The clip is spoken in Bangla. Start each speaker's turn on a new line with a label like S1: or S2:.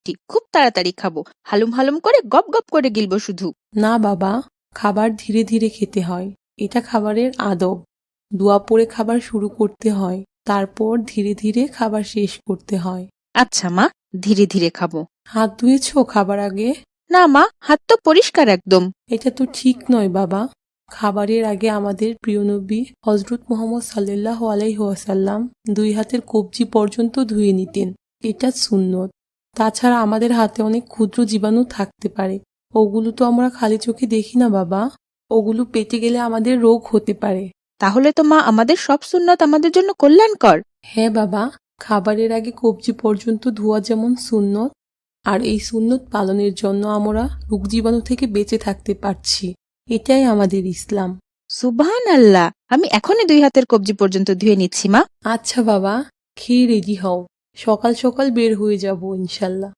S1: পেটটি, খুব তাড়াতাড়ি খাবো, হালুম হালুম করে গপ গপ করে গিলবো শুধু।
S2: না বাবা, খাবার ধীরে ধীরে খেতে হয়। এটা খাবারের আদব। দোয়া পড়ে খাবার শুরু করতে হয়, তারপর ধীরে ধীরে খাবার শেষ করতে হয়।
S1: আচ্ছা মা, ধীরে ধীরে খাবো।
S2: হাত ধুয়েছো খাবার আগে?
S1: না মা, হাত তো পরিষ্কার একদম।
S2: এটা তো ঠিক নয় বাবা। খাবারের আগে আমাদের প্রিয় নবী হযরত মুহাম্মদ সাল্লাল্লাহু আলাইহি ওয়াসাল্লাম 2 হাতের কবজি পর্যন্ত ধুয়ে নিতেন। এটা সুন্নত। তাছাড়া আমাদের হাতে অনেক ক্ষুদ্র জীবাণু থাকতে পারে। ওগুলো তো আমরা খালি চোখে দেখি না বাবা। ওগুলো পেটে গেলে আমাদের রোগ হতে পারে।
S1: তাহলে তো মা আমাদের সব সুন্নত আমাদের জন্য কল্যাণকর।
S2: হ্যাঁ বাবা, খাবারের আগে কবজি পর্যন্ত ধোয়া যেমন সুন্নত, আর এই সুন্নত পালনের জন্য আমরা রোগ জীবাণু থেকে বেঁচে থাকতে পারছি। এটাই আমাদের ইসলাম।
S1: সুবহান আল্লাহ, আমি এখনই 2 হাতের কবজি পর্যন্ত ধুয়ে নিচ্ছি মা।
S2: আচ্ছা বাবা, খেয়ে রেডি হও। সকাল সকাল বের হয়ে যাব ইনশাল্লাহ।